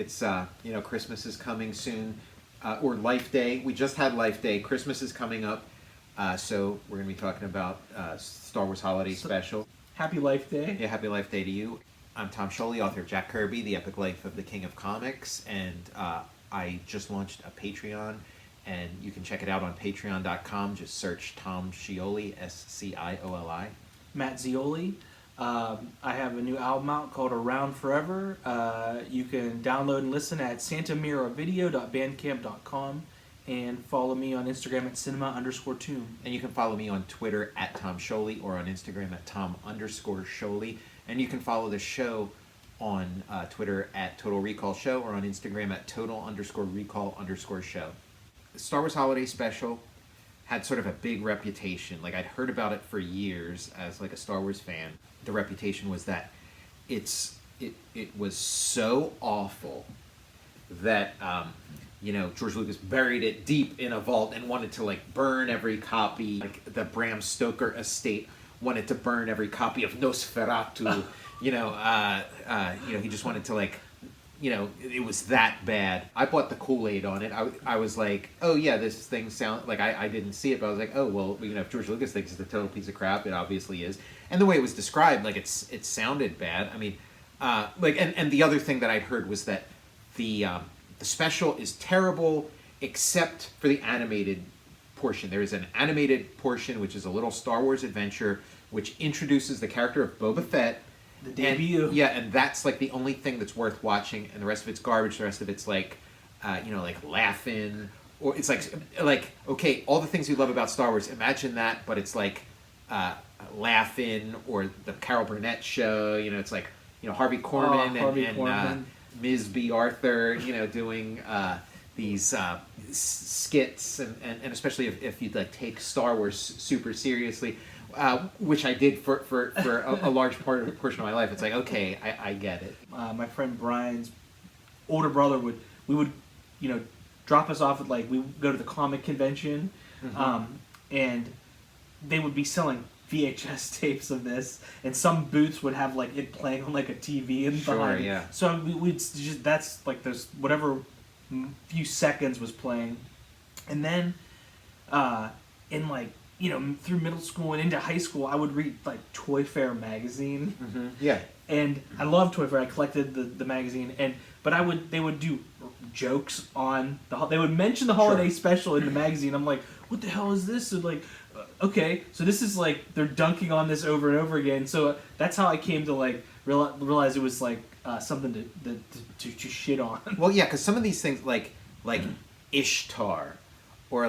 It's Christmas is coming soon, or Life Day. We just had Life Day. Christmas is coming up, so we're going to be talking about Star Wars Holiday Special. Happy Life Day. Yeah, happy Life Day to you. I'm Tom Scioli, author of Jack Kirby, The Epic Life of the King of Comics, and I just launched a Patreon, and you can check it out on patreon.com. Just search Tom Scioli, Scioli. Matt Zeoli. I have a new album out called Around Forever. You can download and listen at santamiravideo.bandcamp.com and follow me on Instagram at cinema_tune. And you can follow me on Twitter at Tom Scioli or on Instagram at Tom_Scioli. And you can follow the show on Twitter at Total Recall Show or on Instagram at Total_Recall_show. The Star Wars Holiday Special had sort of a big reputation. Like, I'd heard about it for years as like a Star Wars fan. The reputation was that it was so awful that George Lucas buried it deep in a vault and wanted to like burn every copy. Like the Bram Stoker estate wanted to burn every copy of Nosferatu. He just wanted to like. It was that bad. I bought the Kool-Aid on it. I was like, oh yeah, this thing sounds like I didn't see it, but I was like, oh well, if George Lucas thinks it's a total piece of crap, it obviously is. And the way it was described, like it sounded bad. I mean, and the other thing that I'd heard was that the special is terrible except for the animated portion. There is an animated portion which is a little Star Wars adventure which introduces the character of Boba Fett. The debut. And that's like the only thing that's worth watching, and the rest of it's garbage. The rest of it's like, like laughing, or it's like okay, all the things you love about Star Wars. Imagine that, but it's like laughing, or the Carol Burnett show. It's like Harvey Korman and Ms. B. Arthur. Doing these skits, and especially if you like take Star Wars super seriously. Which I did for a large portion of my life. It's like, okay, I get it. My friend Brian's older brother would drop us off at we would go to the comic convention, and they would be selling VHS tapes of this, and some booths would have it playing on a TV and behind. Sure, yeah. So we'd just that's there's whatever few seconds was playing, and then through middle school and into high school, I would read Toy Fair magazine. Mm-hmm. Yeah. And I loved Toy Fair. I collected the magazine, but they would do jokes on they would mention the holiday special in the magazine. I'm like, what the hell is this? And okay, so this is they're dunking on this over and over again. So that's how I came to realize it was something to shit on. Well, yeah, because some of these things like Ishtar, or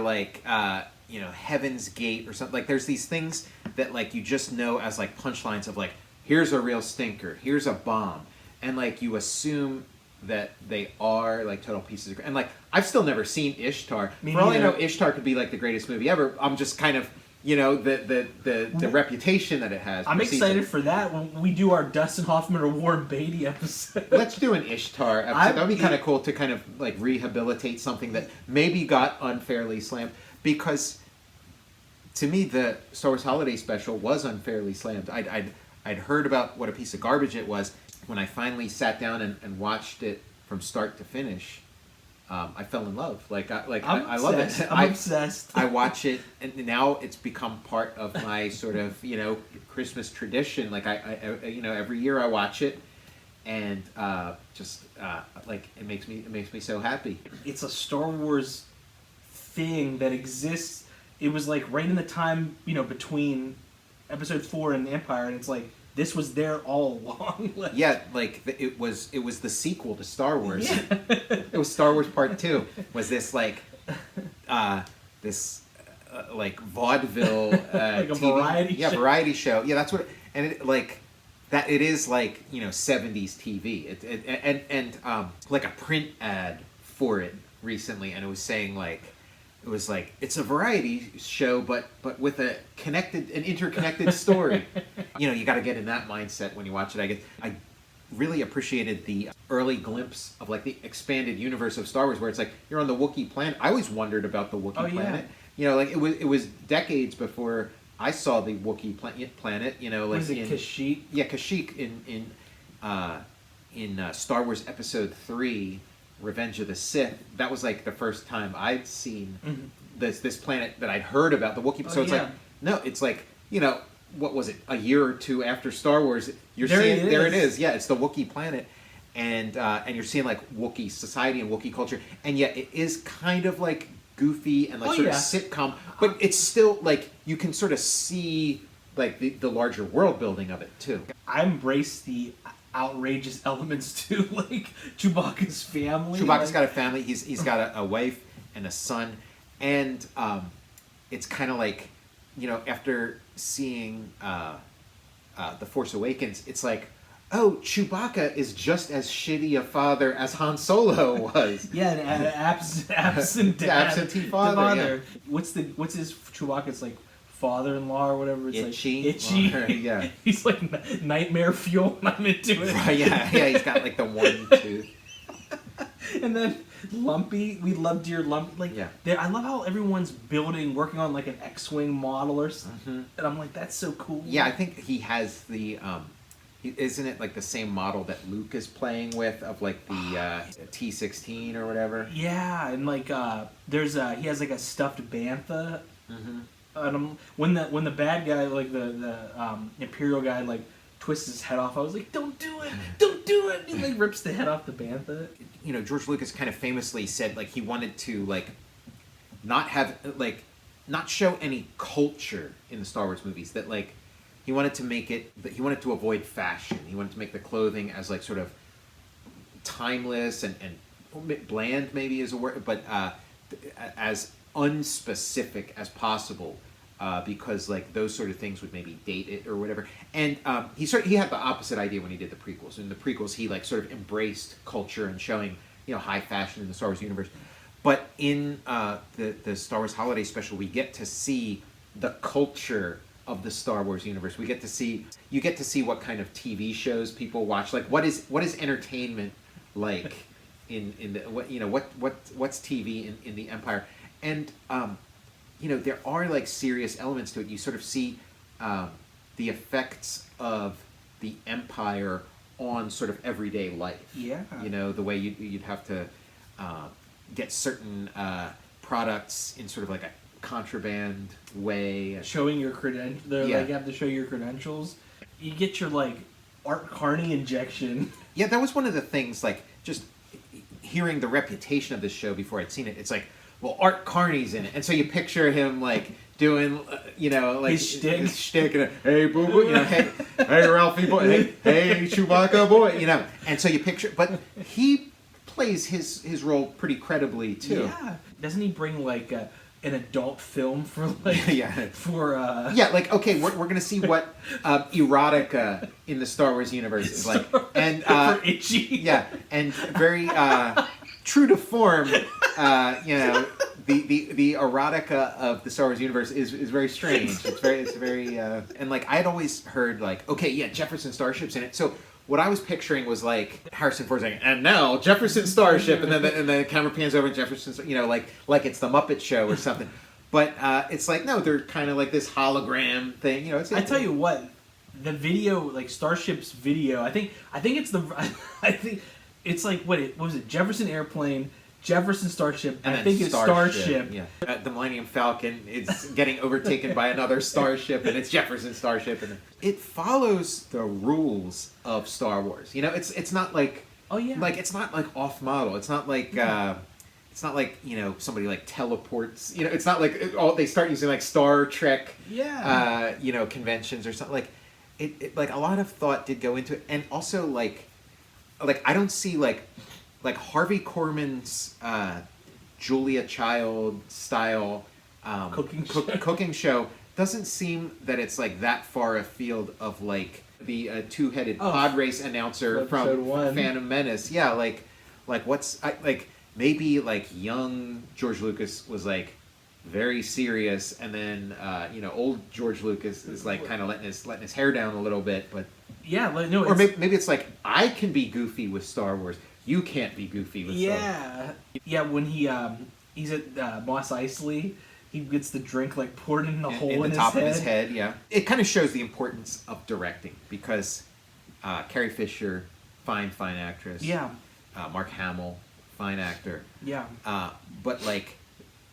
Heaven's Gate or something, there's these things that you just know as punchlines of here's a real stinker, here's a bomb, and you assume that they are total pieces of, and I've still never seen Ishtar. For all I know, Ishtar could be the greatest movie ever. I'm just kind of the reputation that it has. I'm excited for that when we do our Dustin Hoffman or Warren Beatty episode. Let's do an Ishtar episode. That would be kind of cool to kind of rehabilitate something that maybe got unfairly slammed. Because to me, the Star Wars Holiday Special was unfairly slammed. I'd heard about what a piece of garbage it was. When I finally sat down and watched it from start to finish, I fell in love. I love it. I'm obsessed. I watch it, and now it's become part of my sort of Christmas tradition. I every year I watch it, and it makes me so happy. It's a Star Wars thing that exists. It was right in the time between Episode 4 and Empire, and it's this was there all along. It was the sequel to Star Wars. Yeah. It was Star Wars Part 2. Was this this vaudeville a TV, variety show. Variety show. Yeah, that's what it that it is 70s TV. And a print ad for it recently, and it was saying it was it's a variety show, but with an interconnected story. You got to get in that mindset when you watch it. I really appreciated the early glimpse of the expanded universe of Star Wars, where it's you're on the Wookiee planet. I always wondered about the Wookiee planet. Yeah. It was decades before I saw the Wookiee planet. Was it Kashyyyk? Yeah, Kashyyyk in Star Wars Episode 3, Revenge of the Sith, that was like the first time I'd seen this planet that I'd heard about, the Wookiee. So it's like, no, it's like, you know, what was it, a year or two after Star Wars, you're seeing, there it is, yeah, it's the Wookiee planet, and you're seeing like Wookiee society and Wookiee culture, and yet it is kind of like goofy and like sort of sitcom, but it's still like, you can sort of see like the larger world building of it too. I embrace the outrageous elements too, like Chewbacca's family. Chewbacca's got a family. He's got a wife and a son, and it's kind of like, you know, after seeing The Force Awakens, it's like, oh, Chewbacca is just as shitty a father as Han Solo was. Yeah, an absent dad, absentee father. Yeah. What's his Chewbacca's like? Father-in-law or whatever. It's Itchy. Like itchy. Yeah. He's like nightmare fuel, and I'm into it. Right, yeah, he's got like the one tooth. And then Lumpy, we love Dear Lumpy. Like, I love how everyone's working on like an X-wing model or something. And I'm like, that's so cool. Yeah, I think he has the, isn't it like the same model that Luke is playing with, of like the T-16 or whatever? Yeah, and like he has like a stuffed bantha. And when the bad guy, like the Imperial guy, like twists his head off, I was like, don't do it, don't do it. He like rips the head off the bantha. You know, George Lucas kind of famously said like he wanted to like not show any culture in the Star Wars movies. That like he wanted to avoid fashion. He wanted to make the clothing as like sort of timeless and bland, maybe is a word, but as unspecific as possible. Because like those sort of things would maybe date it or whatever, and he had the opposite idea when he did the prequels. In the prequels, he like sort of embraced culture and showing, you know, high fashion in the Star Wars universe. But in the Star Wars Holiday Special, we get to see the culture of the Star Wars universe. You get to see what kind of TV shows people watch. Like what is entertainment like in the what's TV in the Empire, and you know, there are like serious elements to it. You sort of see the effects of the Empire on sort of everyday life. Yeah. You know, the way you'd have to get certain products in sort of like a contraband way. Showing your credentials. Like, you have to show your credentials. You get your like Art Carney injection. Yeah, that was one of the things, like, just hearing the reputation of this show before I'd seen it. It's like, well, Art Carney's in it, and so you picture him like doing, you know, like his shtick, and hey, boo boo, you know, hey Ralphie boy, hey Chewbacca boy, you know, and so you picture, but he plays his role pretty credibly too. Yeah, doesn't he bring like an adult film for like like, okay, we're gonna see what erotica in the Star Wars universe is like, and for Itchy, and very true to form. You know, the erotica of the Star Wars universe is very strange. It's very and like I'd always heard like, okay, yeah, Jefferson Starship's in it. So what I was picturing was like Harrison Ford saying, and now Jefferson Starship, and then the camera pans over and Jefferson, you know, like it's the Muppet Show or something. But it's like, no, they're kind of like this hologram thing. You know, I tell you what, the video, like Starship's video, I think it's like what was it? Jefferson Airplane, Jefferson Starship, and I think it's Starship. Yeah. The Millennium Falcon is getting overtaken by another starship, and it's Jefferson Starship, and it follows the rules of Star Wars. You know, it's not like it's not like off model. It's not like it's not like, you know, somebody like teleports. You know, it's not like they start using like Star Trek. You know, conventions or something like it. Like a lot of thought did go into it, and also like I don't see like Harvey Korman's Julia Child style cooking show doesn't seem that it's like that far afield of like the two-headed pod race announcer from Phantom Menace. Yeah, like what's like maybe like young George Lucas was like very serious, and then you know, old George Lucas is like kind of letting his hair down a little bit, but or maybe it's like, I can be goofy with Star Wars. You can't be goofy with Star Wars. Yeah, when he's at Mos Eisley, he gets the drink like poured in the hole in the top of his head. Yeah, it kind of shows the importance of directing, because Carrie Fisher fine actress. Yeah. Mark Hamill, fine actor. Yeah. But like,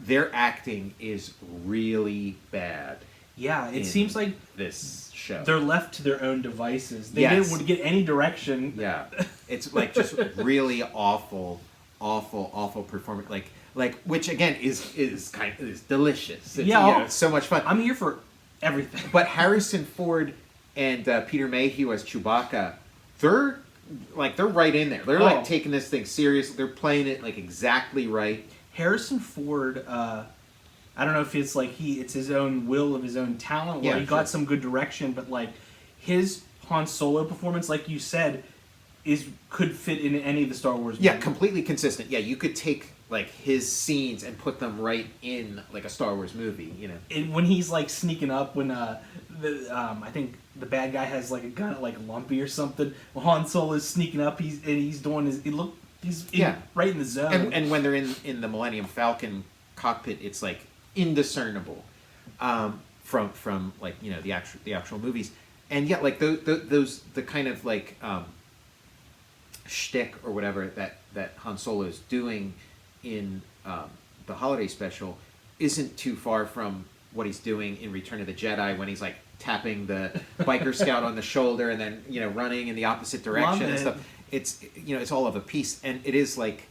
their acting is really bad. Yeah, it seems like this show. They're left to their own devices. They Yes. didn't get any direction. Yeah, it's like just really awful performance. Like which again is delicious. It's, Yeah, it's so much fun. I'm here for everything. But Harrison Ford and Peter Mayhew as Chewbacca, they're right in there. They're like taking this thing serious. They're playing it like exactly right. Harrison Ford, I don't know if it's like it's his own will of his own talent, or he got some good direction, but like his Han Solo performance, like you said, could fit in any of the Star Wars movies. Yeah, completely consistent. Yeah, you could take like his scenes and put them right in like a Star Wars movie, you know. And when he's like sneaking up, when I think the bad guy has like a gun at like Lumpy or something. When Han Solo is sneaking up, he's doing he's right in the zone. And when they're in the Millennium Falcon cockpit, it's like indiscernible from like the actual movies. And yeah, like the kind of like shtick or whatever that Han Solo is doing in the holiday special isn't too far from what he's doing in Return of the Jedi when he's like tapping the biker scout on the shoulder and then running in the opposite direction and stuff. It's it's all of a piece, and it is like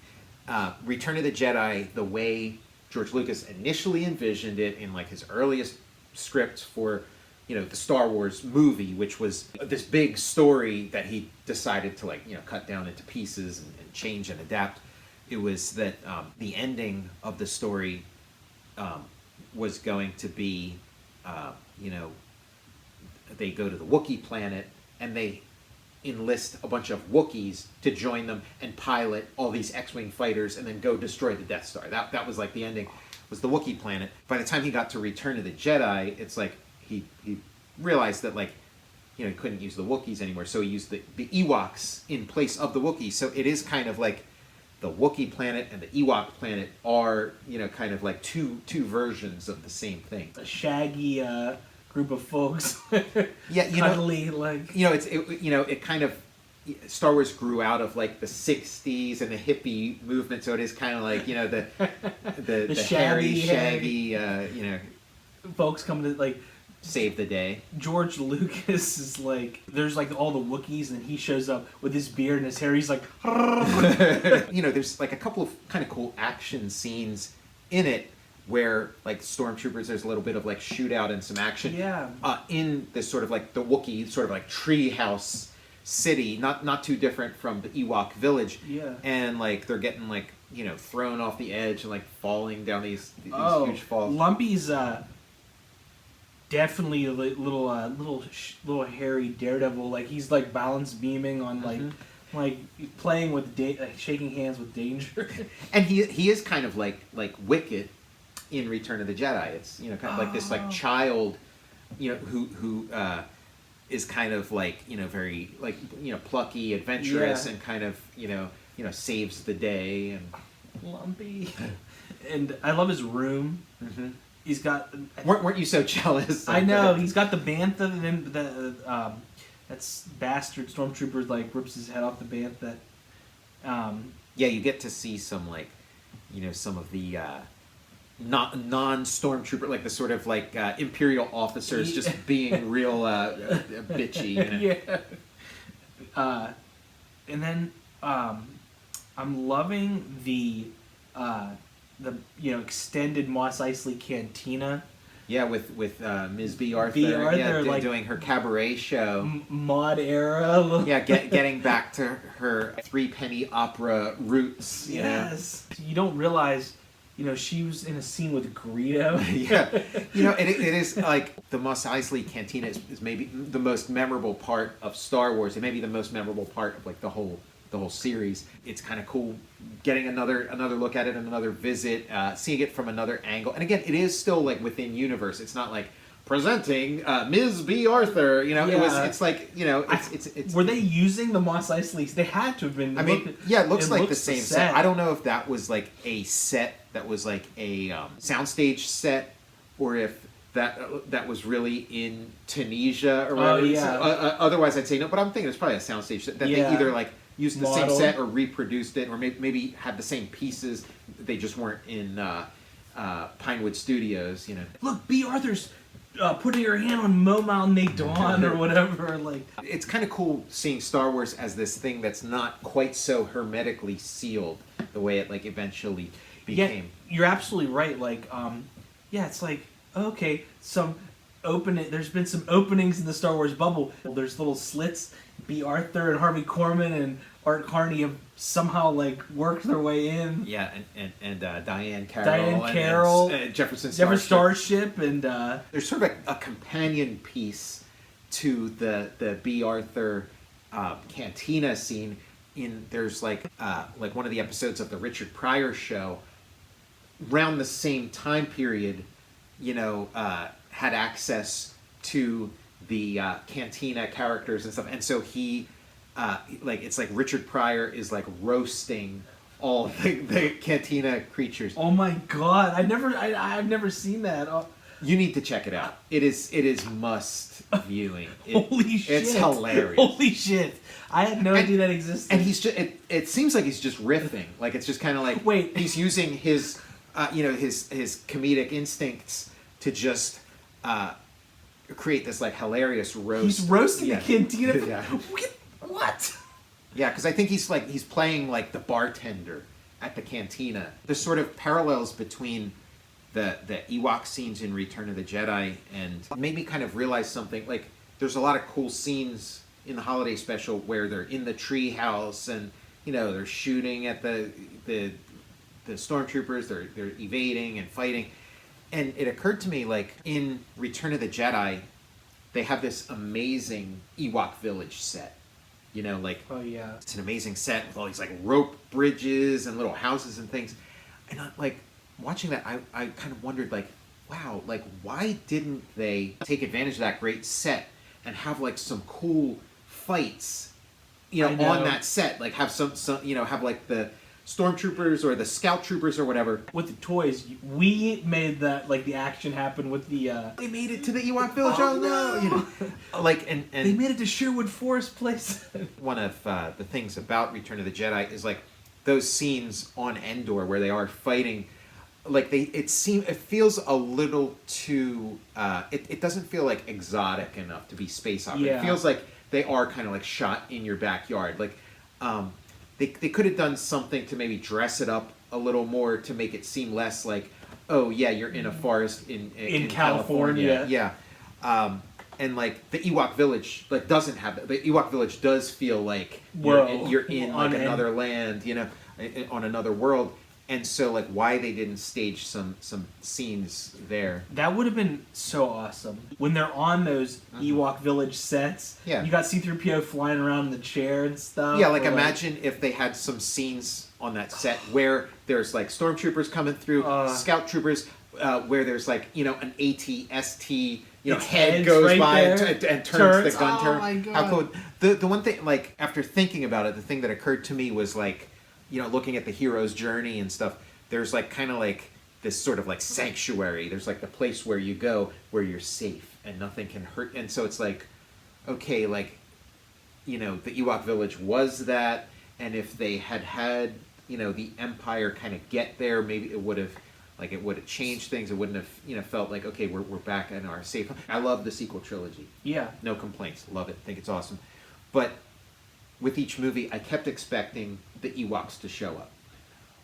Return of the Jedi the way George Lucas initially envisioned it in like his earliest script for the Star Wars movie, which was this big story that he decided to like cut down into pieces and change and adapt. It was that the ending of the story was going to be they go to the Wookiee planet and they enlist a bunch of Wookiees to join them and pilot all these X-Wing fighters and then go destroy the Death Star. That was like the ending, was the Wookiee planet. By the time he got to Return of the Jedi, it's like he realized that like he couldn't use the Wookiees anymore, so he used the Ewoks in place of the Wookiees. So it is kind of like the Wookiee planet and the Ewok planet are kind of like two versions of the same thing. A shaggy group of folks. Yeah, cuddly, like it kind of, Star Wars grew out of like the '60s and the hippie movement, so it is kind of like the hairy, shaggy folks coming to like save the day. George Lucas is like, there's like all the Wookiees, and he shows up with his beard and his hair. He's like, there's like a couple of kind of cool action scenes in it where like stormtroopers, there's a little bit of like shootout and some action. Yeah. In this sort of like the Wookiee sort of like treehouse city, not too different from the Ewok village. Yeah. And like they're getting like thrown off the edge and like falling down these huge falls. Lumpy's definitely a little hairy daredevil. Like he's like balance beaming on like playing with shaking hands with danger. And he is kind of like Wicket in Return of the Jedi. It's kind of like this like child, who is kind of like very like plucky, adventurous, and kind of saves the day. And Lumpy. And I love his room. Mm-hmm. He's got. Weren't you so jealous? I know. He's got the bantha, and then that's bastard stormtrooper like rips his head off the bantha. Yeah, you get to see some like, some of the non-stormtrooper, like the sort of like Imperial officers just being real bitchy. Yeah. And then I'm loving the extended Mos Eisley Cantina. Yeah, with Ms. B. Arthur, doing her cabaret show. Mod era. Yeah, getting back to her 3-penny opera roots. Yes. You don't realize, she was in a scene with Greedo. Yeah. It is like the Mos Eisley Cantina is maybe the most memorable part of Star Wars. It may be the most memorable part of like the whole series. It's kind of cool getting another look at it, another visit, seeing it from another angle. And again, it is still like within universe. It's not like presenting Ms. B. Arthur. It's like it's. Were they using the Mos Eisley? They had to have been. It looks like the same set. I don't know if that was like a set that was like a soundstage set, or if that was really in Tunisia or whatever. Oh, yeah. Otherwise, I'd say no. But I'm thinking it's probably a soundstage that they either like used the same set or reproduced it, or maybe had the same pieces. They just weren't in Pinewood Studios, you know. Look, B. Arthur's putting her hand on Mo Malnate Dawn or whatever. Like, it's kind of cool seeing Star Wars as this thing that's not quite so hermetically sealed the way it like eventually became. Yeah, you're absolutely right. Like, yeah, it's like, okay, there's been some openings in the Star Wars bubble. There's little slits. B. Arthur and Harvey Korman and Art Carney have somehow like worked their way in. Yeah, and Diane Carroll, and Jefferson Starship, and there's sort of a companion piece to the B. Arthur cantina scene. There's like one of the episodes of the Richard Pryor show. Around the same time period, you know, had access to the cantina characters and stuff, and so he it's like Richard Pryor is like roasting all the cantina creatures. Oh my god, I've never seen that. You need to check it out. It is must viewing. Holy shit! It's hilarious. Holy shit! I had no idea that existed. And he's just it seems like he's just riffing. Like it's just kind of like he's using his his comedic instincts to just create this like hilarious roast. He's roasting the cantina. Yeah. What? Yeah, because I think he's playing like the bartender at the cantina. There's sort of parallels between the Ewok scenes in Return of the Jedi, and it made me kind of realize something. Like there's a lot of cool scenes in the holiday special where they're in the tree house and they're shooting at the stormtroopers. They're evading and fighting. And it occurred to me, like, in Return of the Jedi, they have this amazing Ewok village set. You know, like... Oh, yeah. It's an amazing set with all these, like, rope bridges and little houses and things. And, like, watching that, I kind of wondered, like, wow, like, why didn't they take advantage of that great set and have, like, some cool fights, on that set? Like, have some have, like, the stormtroopers or the scout troopers or whatever. With the toys, we made that like the action happen with the. They made it to the Ewok village. Oh no! Like and they made it to Sherwood Forest Place. One of the things about Return of the Jedi is like those scenes on Endor where they are fighting. Like it feels a little too. It doesn't feel like exotic enough to be space opera. Yeah. It feels like they are kind of like shot in your backyard. Like. They could have done something to maybe dress it up a little more to make it seem less like, oh yeah, you're in a forest in California. Yeah. And like the Ewok village like doesn't have that. The Ewok village does feel like you're in like another land, on another world. And so like why they didn't stage some scenes there. That would have been so awesome. When they're on those Ewok village sets, you got C-3PO flying around in the chair and stuff. Yeah, like imagine if they had some scenes on that set where there's like stormtroopers coming through, scout troopers, where there's like, an AT-ST, head goes right by and turns the gun turn. Oh my God. How cool. The one thing, like after thinking about it, the thing that occurred to me was like, looking at the hero's journey and stuff, there's like kind of like this sort of like sanctuary. There's like the place where you go where you're safe and nothing can hurt. And so it's like, okay, like, the Ewok village was that. And if they had, the Empire kind of get there, maybe it would have changed things. It wouldn't have, felt like, okay, we're back in our safe. I love the sequel trilogy. Yeah. No complaints. Love it. Think it's awesome. But with each movie, I kept expecting the Ewoks to show up.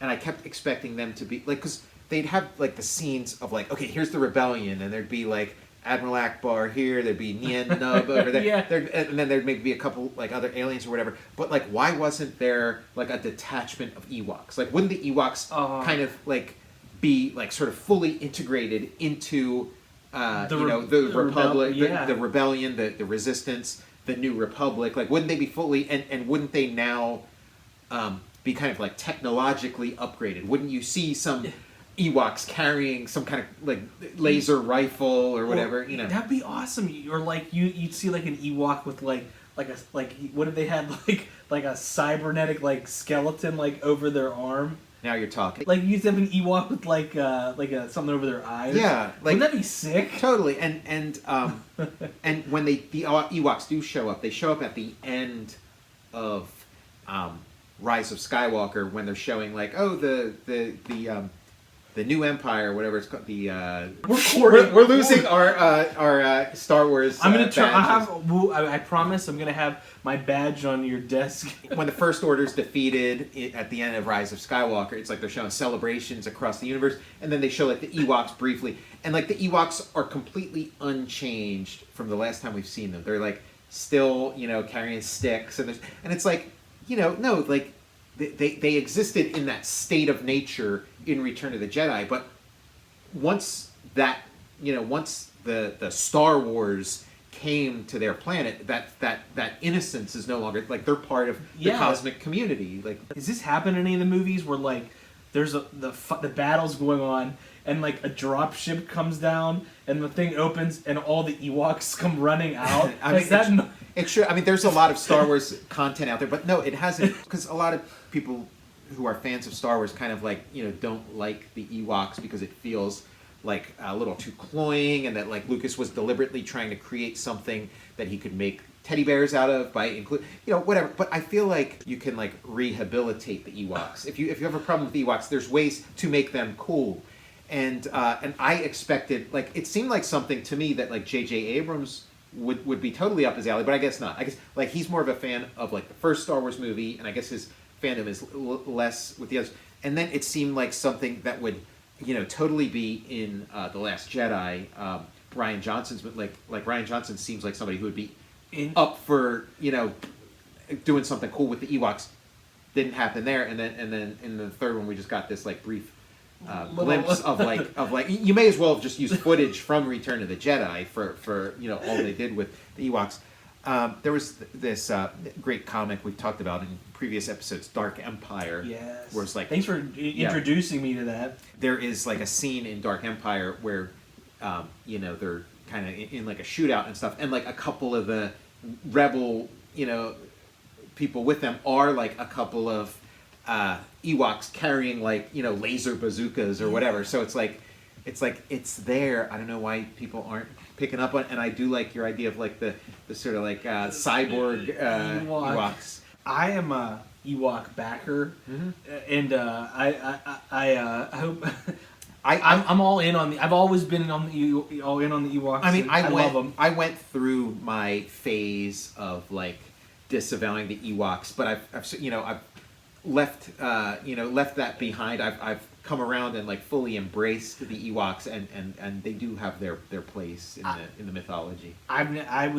And I kept expecting them to be, like, because they'd have, like, the scenes of, like, okay, here's the rebellion, and there'd be, like, Admiral Akbar here, there'd be Nien Nunb over there, yeah. And then there'd maybe be a couple, like, other aliens or whatever. But, like, why wasn't there, like, a detachment of Ewoks? Like, wouldn't the Ewoks kind of, like, be, like, sort of fully integrated into, the Republic, the rebellion, the resistance, the New Republic? Like, wouldn't they be fully, and wouldn't they now be kind of like technologically upgraded? Wouldn't you see some Ewoks carrying some kind of like laser rifle or whatever? That'd be awesome. Or like you'd see like an Ewok with like what if they had like a cybernetic like skeleton like over their arm? Now you're talking. Like, you used to have an Ewok with like a something over their eyes. Yeah, like, wouldn't that be sick? Totally. And and when the Ewoks do show up, they show up at the end of Rise of Skywalker when they're showing like, oh, the new Empire, whatever it's called. We're losing our Star Wars. I'm gonna try. I promise. I'm gonna have my badge on your desk. When the First Order's defeated at the end of Rise of Skywalker, it's like they're showing celebrations across the universe, and then they show like the Ewoks briefly, and like the Ewoks are completely unchanged from the last time we've seen them. They're like still, carrying sticks, and it's like, no, like they existed in that state of nature in Return of the Jedi, but once that, once the Star Wars came to their planet, that innocence is no longer, like, they're part of the cosmic community. Like, does this happen in any of the movies where like there's the battle's going on and like a drop ship comes down and the thing opens and all the Ewoks come running out? It's true. I mean, there's a lot of Star Wars content out there, but no, it hasn't, because a lot of people who are fans of Star Wars kind of like, don't like the Ewoks because it feels like a little too cloying, and that like Lucas was deliberately trying to create something that he could make teddy bears out of by include, whatever. But I feel like you can like rehabilitate the Ewoks. If you have a problem with the Ewoks, there's ways to make them cool. And I expected, like, it seemed like something to me that like J.J. Abrams would be totally up his alley, but I guess not. I guess like he's more of a fan of like the first Star Wars movie, and I guess his fandom is less with the others. And then it seemed like something that would, totally be in The Last Jedi. Rian Johnson's, but like Rian Johnson seems like somebody who would be up for doing something cool with the Ewoks. Didn't happen there, and then in the third one we just got this like brief glimpse of like you may as well have just used footage from Return of the Jedi for all they did with the Ewoks. There was this great comic we've talked about in previous episodes, Dark Empire. Yes. Where it's like, thanks for introducing me to that. There is like a scene in Dark Empire where they're kind of in like a shootout and stuff, and like a couple of the rebel people with them are like a couple of Ewoks carrying like laser bazookas or whatever. So it's it's there. I don't know why people aren't picking up on it. And I do like your idea of like the sort of like cyborg Ewoks. I am a Ewok backer, and I hope I'm all in on the. I've always been all in on the Ewoks. I mean, I love them. I went through my phase of like disavowing the Ewoks, but I've left left that behind. I've come around and like fully embraced the Ewoks, and they do have their place in the mythology. I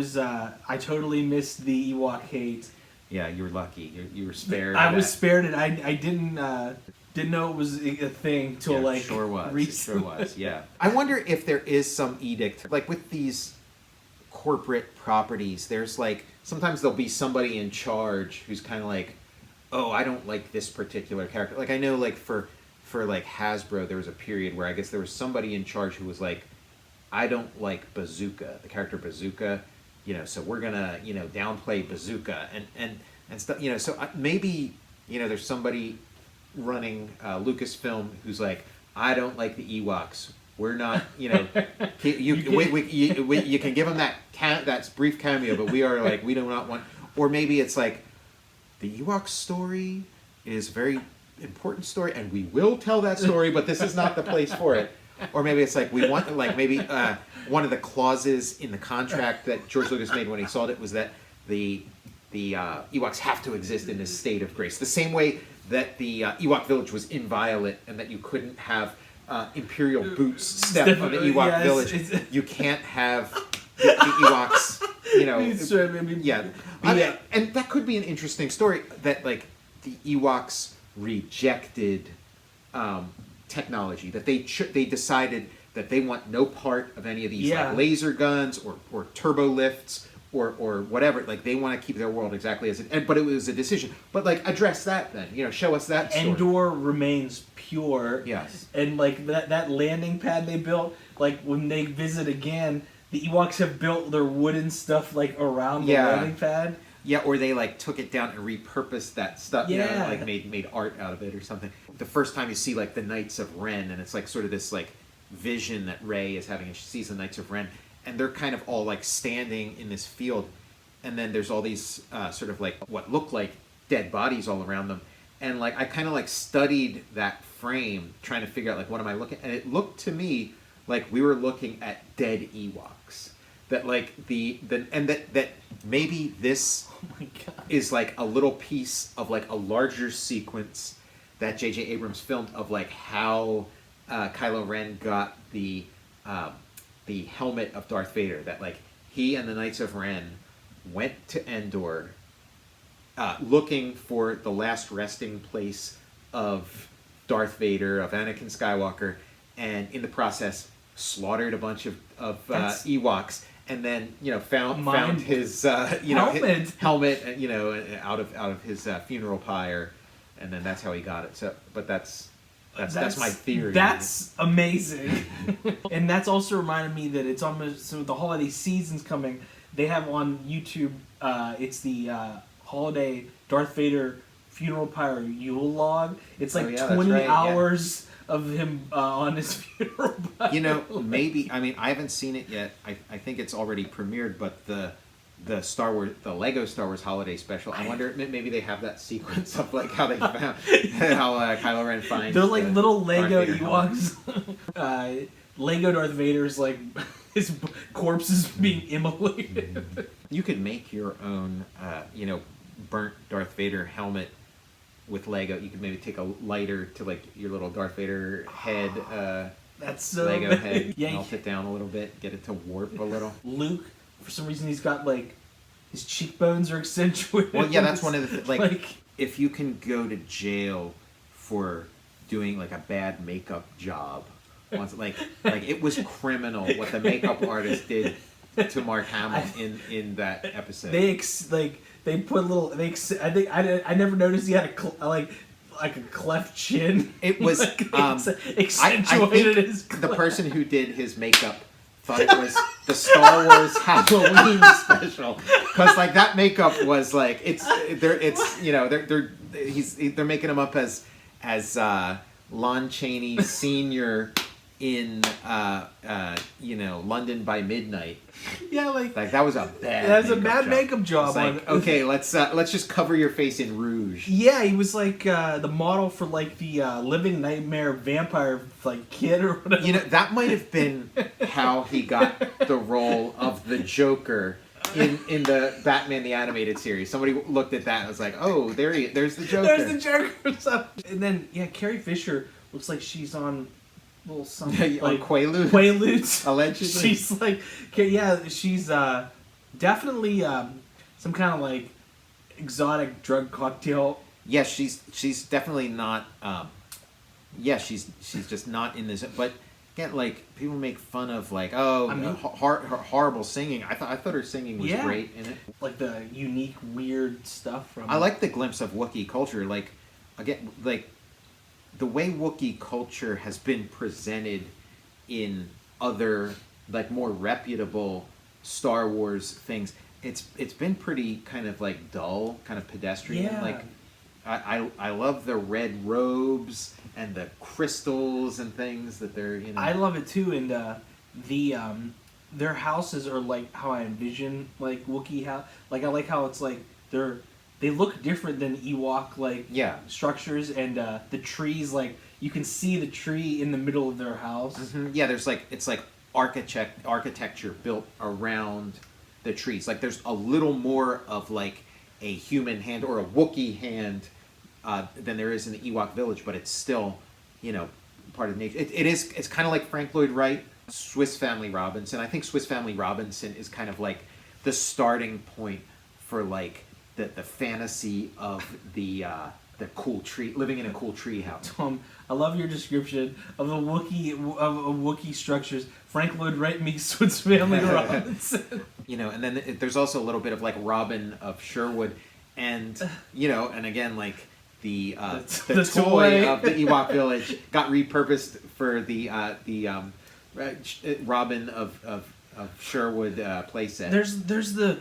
totally missed the Ewok hate. Yeah, you were lucky. You were spared. I was spared, and I didn't know it was a thing till like sure was. recently. It sure was. Yeah. I wonder if there is some edict like with these corporate properties. There's like sometimes there'll be somebody in charge who's kind of like, oh, I don't like this particular character. Like I know like for like Hasbro, there was a period where I guess there was somebody in charge who was like, I don't like Bazooka, the character Bazooka, so we're gonna downplay Bazooka and stuff, so maybe there's somebody running Lucasfilm who's like, I don't like the Ewoks. We're not, you can give them that brief cameo, but we are like, we do not want. Or maybe it's like, the Ewok story is a very important story, and we will tell that story, but this is not the place for it. Or maybe it's like we want, like maybe one of the clauses in the contract that George Lucas made when he sold it was that the Ewoks have to exist in this state of grace. The same way that the Ewok village was inviolate, and that you couldn't have Imperial boots step on the Ewok village. You can't have the Ewoks. And that could be an interesting story, that like the Ewoks rejected technology, that they decided that they want no part of any of these like laser guns or turbo lifts or whatever. Like they want to keep their world exactly as it. But it was a decision. But like address that then. Show us that story. Endor remains pure. Yes. And like that landing pad they built. Like when they visit again, the Ewoks have built their wooden stuff like around the landing pad. Yeah, or they like took it down and repurposed that stuff. Yeah. Like made art out of it or something. The first time you see like the Knights of Ren, and it's like sort of this like vision that Rey is having, and she sees the Knights of Ren, and they're kind of all like standing in this field, and then there's all these sort of like what look like dead bodies all around them, and like I kind of like studied that frame trying to figure out like what am I looking, and it looked to me like we were looking at dead Ewoks. That like that maybe this is like a little piece of like a larger sequence that J.J. Abrams filmed of like how Kylo Ren got the helmet of Darth Vader. That like he and the Knights of Ren went to Endor looking for the last resting place of Darth Vader, of Anakin Skywalker, and in the process slaughtered a bunch of Ewoks. And then found his helmet, out of his funeral pyre, and then that's how he got it. So, but that's my theory. That's amazing, and that's also reminded me that it's almost so the holiday season's coming. They have on YouTube. It's the holiday Darth Vader funeral pyre Yule log. It's like 20 hours. Of him on his funeral pyre. Maybe, I mean, I haven't seen it yet. I think it's already premiered, but the Lego Star Wars Holiday Special, I wonder, maybe they have that sequence of like how they found, how Kylo Ren finds. They're like little Lego Ewoks. Lego Darth Vader's like, his corpse is being immolated. You could make your own, burnt Darth Vader helmet with Lego. You could maybe take a lighter to like your little Darth Vader head, that's so Lego big. head, Yeah, melt it down a little bit, get it to warp a little. Luke, for some reason, he's got like his cheekbones are accentuated. Well, yeah, that's one of the like if you can go to jail for doing like a bad makeup job, once like it was criminal what the makeup artist did to Mark Hamill in that episode. They put little. I think I never noticed he had a cleft chin. It was accentuated I his think the person who did his makeup thought it was the Star Wars Halloween special, because like that makeup was like they're making him up as Lon Chaney Sr. in London by Midnight. Yeah, like that was a bad. That's a bad makeup job. Okay, let's just cover your face in rouge. Yeah, he was like the model for like the Living Nightmare vampire like kid or whatever. That might have been how he got the role of the Joker in the Batman the Animated Series. Somebody looked at that and was like, "Oh, there's the Joker." There's the Joker. And then Carrie Fisher looks like she's on. Little something like Quaaludes, allegedly. She's like, she's definitely some kind of like exotic drug cocktail. Yeah, she's definitely not. She's just not in this. But again, like people make fun of like, her horrible singing. I thought her singing was great in it. Like the unique, weird stuff from. I like the glimpse of Wookiee culture. Like again, like. The way Wookiee culture has been presented in other, like, more reputable Star Wars things, it's been pretty kind of, like, dull, kind of pedestrian. Yeah. Like, I love the red robes and the crystals and things that they're, I love it, too, and their houses are, like, how I envision, like, Wookiee house. Like, I like how it's, like, they look different than Ewok structures, and the trees, like you can see the tree in the middle of their house. Mm-hmm. Yeah, there's like it's like architecture built around the trees. Like there's a little more of like a human hand or a Wookiee hand than there is in the Ewok village, but it's still part of nature. It's kind of like Frank Lloyd Wright, Swiss Family Robinson. I think Swiss Family Robinson is kind of like the starting point for like. The fantasy of the cool tree, living in a cool tree house. Tom, I love your description of the Wookiee structures. Frank Lloyd Wright meets Swiss Family Robinson. And then there's also a little bit of like Robin of Sherwood, and and again like the toy of the Ewok village got repurposed for the Robin of Sherwood playset. There's the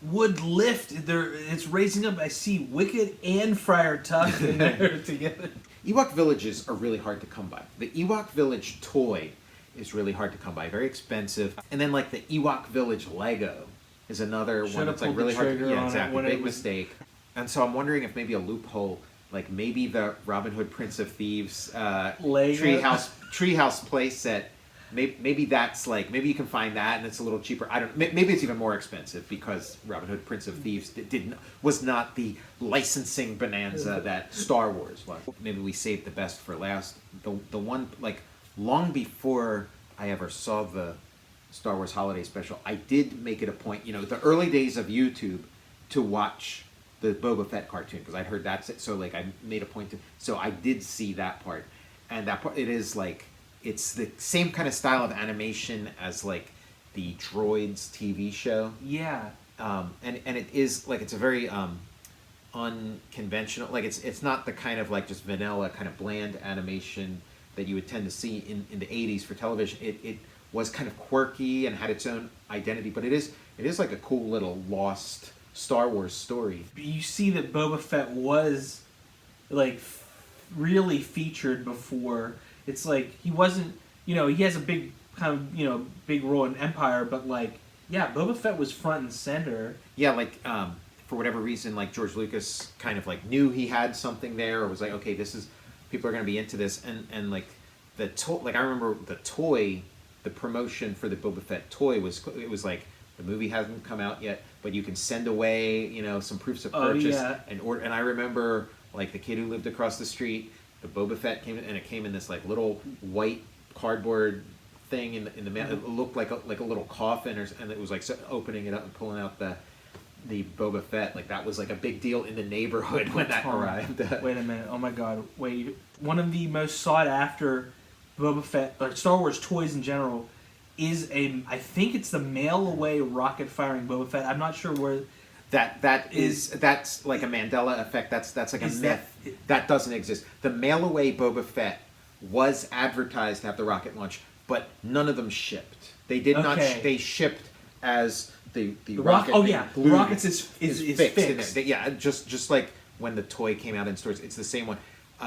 would lift. It's raising up. I see Wicket and Friar Tuck in there together. Ewok villages are really hard to come by. The Ewok Village toy is really hard to come by, very expensive. And then like the Ewok Village Lego is another one that's like really hard to. Yeah, exactly. Big mistake. And so I'm wondering if maybe a loophole, like maybe the Robin Hood Prince of Thieves treehouse play set. Maybe that's like, maybe you can find that and it's a little cheaper. I don't. Maybe it's even more expensive because Robin Hood Prince of Thieves was not the licensing bonanza that Star Wars was. Maybe we saved the best for last. The one like long before I ever saw the Star Wars Holiday Special, I did make it a point. The early days of YouTube to watch the Boba Fett cartoon because I'd heard that's it. So like I made a point to. So I did see that part, and that part it is like. It's the same kind of style of animation as like the Droids TV show. Yeah. And it is like it's a very unconventional. Like it's not the kind of like just vanilla kind of bland animation that you would tend to see in the 80s for television. It was kind of quirky and had its own identity, but it is like a cool little lost Star Wars story. You see that Boba Fett was like really featured before. It's like he wasn't, he has a big kind of, big role in Empire, but like, yeah, Boba Fett was front and center. Yeah, like, for whatever reason, like George Lucas kind of like knew he had something there, or was like, okay, people are going to be into this, and like I remember the promotion for the Boba Fett toy it was like the movie hasn't come out yet, but you can send away, some proofs of purchase and I remember like the kid who lived across the street. The Boba Fett came in, and it came in this like little white cardboard thing in the mail. It looked like a little coffin, and it was like opening it up and pulling out the Boba Fett. Like that was like a big deal in the neighborhood when that arrived. Wait a minute! Oh my God! Wait, one of the most sought after Boba Fett or Star Wars toys in general is I think it's the mail away rocket firing Boba Fett. I'm not sure where. That's like a Mandela effect. That's like a myth that doesn't exist. The mail away Boba Fett was advertised to have the rocket launch, but none of them shipped. They did not. They shipped as the rocket. Oh yeah, the rockets is fixed. Yeah, just like when the toy came out in stores, it's the same one.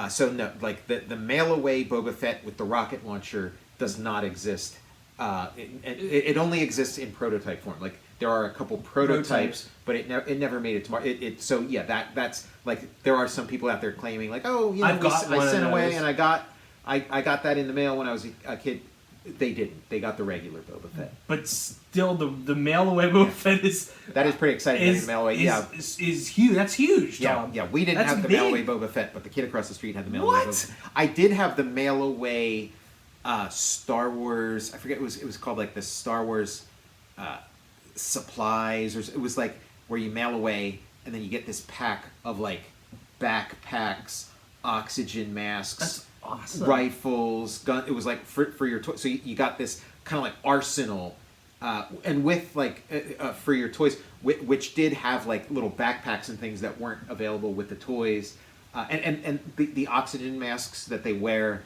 So no, like the mail away Boba Fett with the rocket launcher does not exist. It only exists in prototype form. Like there are a couple prototypes, but it never made it to market. So yeah, that's like there are some people out there claiming like, oh, I sent away and I got that in the mail when I was a kid. They didn't. They got the regular Boba Fett. But still, the mail away Boba Fett is pretty exciting. The mail away, is huge. That's huge, Tom. Yeah. We didn't have the mail away Boba Fett, but the kid across the street had the mail away Boba Fett. I did have the mail away Star Wars. I forget it was called like the Star Wars supplies, or it was like where you mail away and then you get this pack of like backpacks, oxygen masks. That's awesome. Rifles, gun. It was like for your toys. So you got this kind of like arsenal, and with like for your toys, which did have like little backpacks and things that weren't available with the toys, and the oxygen masks that they wear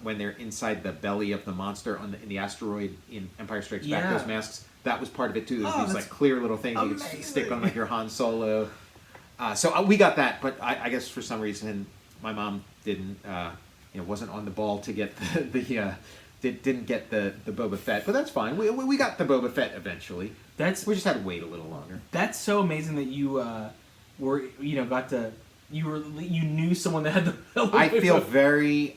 when they're inside the belly of the monster in the asteroid in Empire Strikes Back. Those masks, that was part of it too. There's these like clear little things you could stick on like your Han Solo. So we got that, but I guess for some reason my mom didn't. Wasn't on the ball to get didn't get the Boba Fett, but that's fine. We got the Boba Fett eventually. We just had to wait a little longer. That's so amazing that you you knew someone that had the. I feel very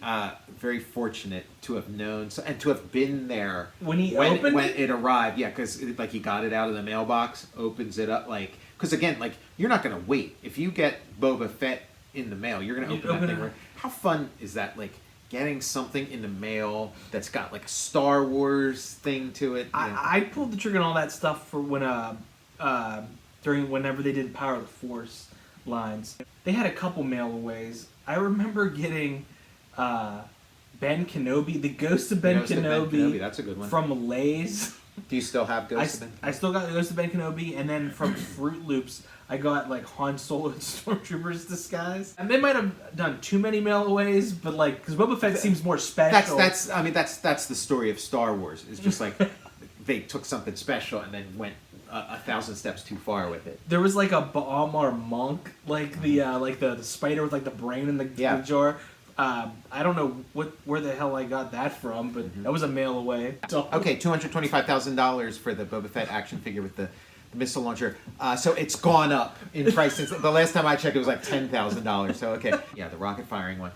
very fortunate to have known and to have been there when it arrived. Yeah, because like he got it out of the mailbox, opens it up because again you're not going to wait if you get Boba Fett in the mail. You're going to open that thing. How fun is that? Like getting something in the mail that's got like a Star Wars thing to it. I pulled the trigger on all that stuff for when whenever they did Power of the Force lines. They had a couple mail-aways. I remember getting Ben Kenobi, the Ghost of Ben Kenobi. That's a good one. From Lay's. Do you still have Ghost of Ben Kenobi? I still got the Ghost of Ben Kenobi, and then from Fruit Loops, I got like Han Solo and Stormtroopers disguise. And they might have done too many mail-aways, but like because Boba Fett seems more special. That's the story of Star Wars. It's just like they took something special and then went 1,000 steps too far with it. There was like a Ba'amar monk, like the spider with like the brain in the jar. I don't know where the hell I got that from, but that was a mail away. Okay, $225,000 for the Boba Fett action figure with the missile launcher. So it's gone up in price since the last time I checked. It was like $10,000. So okay, yeah, the rocket firing one,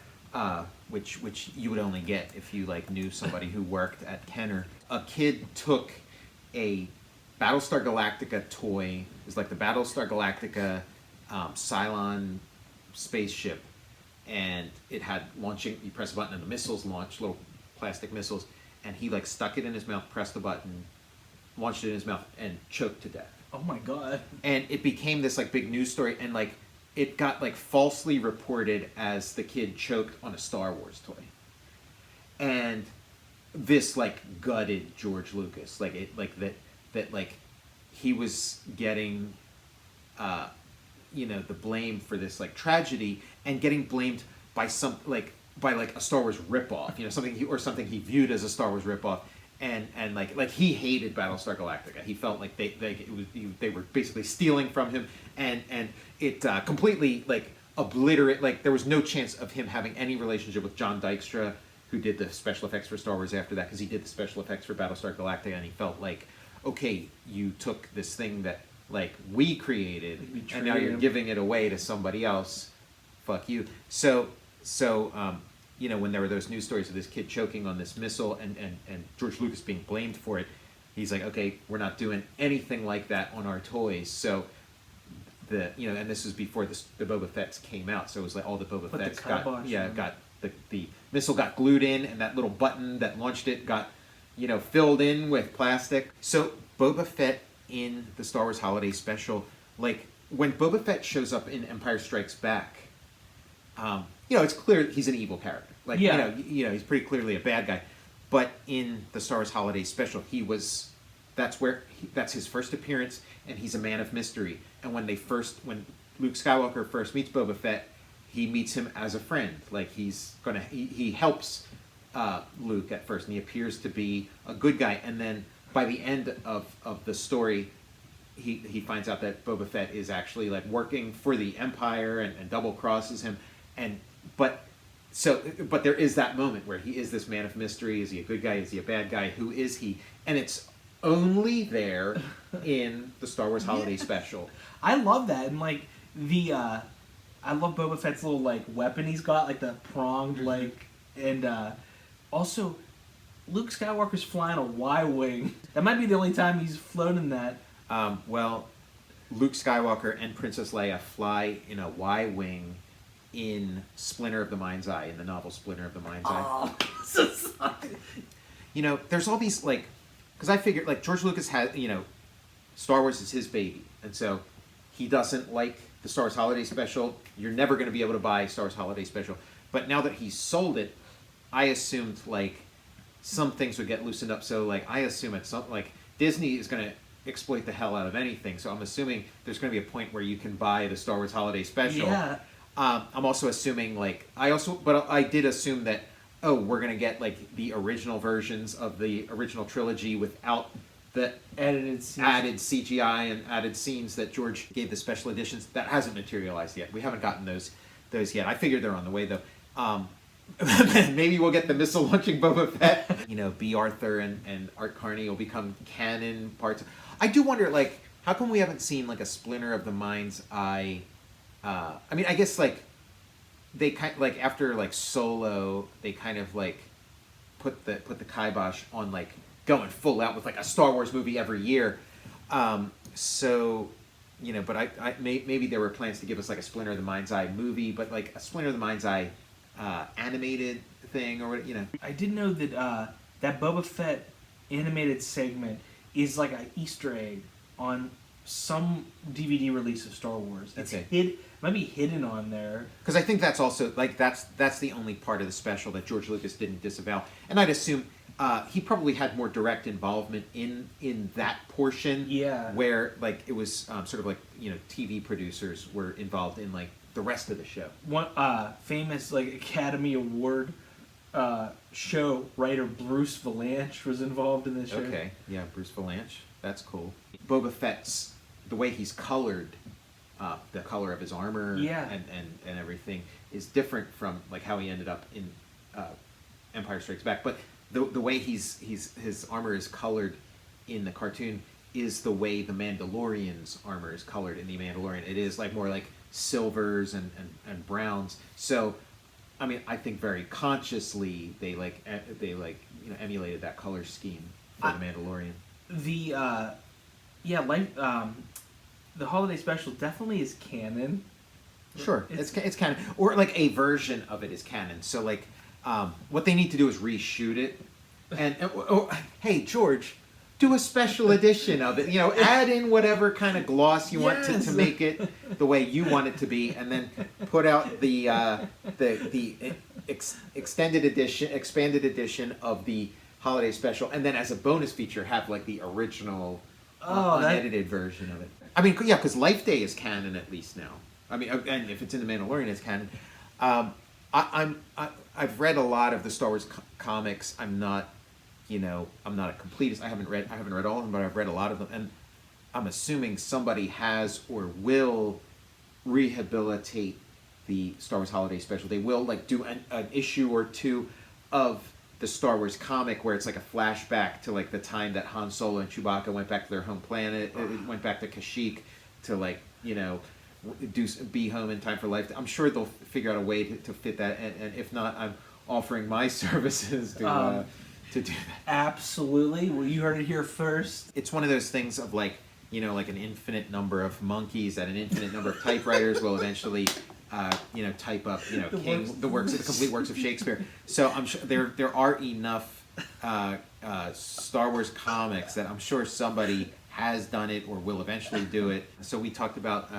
which you would only get if you like knew somebody who worked at Kenner. A kid took a Battlestar Galactica toy. It was like the Battlestar Galactica Cylon spaceship, and it had launching. You press a button and the missiles launch, little plastic missiles, and he like stuck it in his mouth, pressed the button, launched it in his mouth, and choked to death. Oh my god! And it became this like big news story, and like it got like falsely reported as the kid choked on a Star Wars toy, and this like gutted George Lucas, like it like that like he was getting the blame for this like tragedy, and getting blamed by by a Star Wars ripoff, something he viewed as a Star Wars ripoff, and like he hated Battlestar Galactica. He felt like they were basically stealing from him, and it completely like obliterate, like there was no chance of him having any relationship with John Dykstra, who did the special effects for Star Wars after that, because he did the special effects for Battlestar Galactica, and he felt like, okay, you took this thing that like we created, and now you're giving it away to somebody else. Fuck you. So when there were those news stories of this kid choking on this missile, and George Lucas being blamed for it, he's like, okay, we're not doing anything like that on our toys. So and this was before the Boba Fett's came out, so it was like all the Boba Fett's got the missile got glued in, and that little button that launched it got filled in with plastic. So Boba Fett in the Star Wars Holiday Special, like when Boba Fett shows up in Empire Strikes Back, it's clear he's an evil character. Like he's pretty clearly a bad guy. But in the Star Wars Holiday Special, that's his first appearance, and he's a man of mystery. And when Luke Skywalker first meets Boba Fett, he meets him as a friend. Like he helps Luke at first, and he appears to be a good guy. And then by the end of the story, he finds out that Boba Fett is actually like working for the Empire and double crosses him. But there is that moment where he is this man of mystery. Is he a good guy? Is he a bad guy? Who is he? And it's only there in the Star Wars Holiday Special. I love that, and like I love Boba Fett's little like weapon he's got, like the pronged and also Luke Skywalker's flying a Y-wing. That might be the only time he's flown in that. Well, Luke Skywalker and Princess Leia fly in a Y-wing in Splinter of the Mind's Eye, in the novel Splinter of the Mind's Eye. So sorry. There's all these like, because I figured like George Lucas has, Star Wars is his baby, and so he doesn't like the Star Wars Holiday Special. You're never going to be able to buy Star Wars Holiday Special. But now that he's sold it, I assumed like some things would get loosened up. So like I assume at some like Disney is going to exploit the hell out of anything. So I'm assuming there's going to be a point where you can buy the Star Wars Holiday Special. Yeah. I'm also assuming I did assume that we're going to get like the original versions of the original trilogy without the added CGI and added scenes that George gave the special editions. That hasn't materialized yet. We haven't gotten those yet. I figured they're on the way though. Maybe we'll get the missile launching Boba Fett. B. Arthur and Art Carney will become canon parts. I do wonder, like, how come we haven't seen like a Splinter of the Mind's Eye? I mean, I guess like they after like Solo, they kind of like put the kibosh on like going full out with like a Star Wars movie every year. But I maybe there were plans to give us like a Splinter of the Mind's Eye movie, but like a Splinter of the Mind's Eye animated thing, or I didn't know that that Boba Fett animated segment is like an Easter egg on some DVD release of Star Wars. It might be hidden on there. Because I think that's also like that's the only part of the special that George Lucas didn't disavow, and I'd assume he probably had more direct involvement in that portion. Yeah. Where like it was sort of like TV producers were involved in like the rest of the show. One famous like Academy Award show writer Bruce Vilanch was involved in this show. Okay, yeah, Bruce Vilanch. That's cool. Boba Fett's, the way he's colored, the color of his armor Yeah. and everything is different from like how he ended up in Empire Strikes Back. But the way his armor is colored in the cartoon is the way the Mandalorian's armor is colored in the Mandalorian. It is like more like silvers and browns. So, I mean, I think very consciously they emulated that color scheme for the Mandalorian. The holiday special definitely is canon. Sure, it's canon, or like a version of it is canon. So like, what they need to do is reshoot it, and hey George, do a special edition of it. Add in whatever kind of gloss you want to make it the way you want it to be, and then put out the expanded edition of the holiday special, and then as a bonus feature have like the original unedited version of it. I mean, yeah, because Life Day is canon at least now. I mean, and if it's in the Mandalorian, it's canon. I've read a lot of the Star Wars comics. I'm not a completist. I haven't read all of them, but I've read a lot of them, and I'm assuming somebody has or will rehabilitate the Star Wars Holiday Special. They will like do an issue or two of the Star Wars comic where it's like a flashback to like the time that Han Solo and Chewbacca went back to their home planet, went back to Kashyyyk to like be home in time for life. I'm sure they'll figure out a way to fit that, and if not, I'm offering my services to do that. Absolutely. Well, you heard it here first. It's one of those things of like like an infinite number of monkeys and an infinite number of typewriters will eventually type up the complete works of Shakespeare. So I'm sure there are enough Star Wars comics that I'm sure somebody has done it or will eventually do it. So we talked about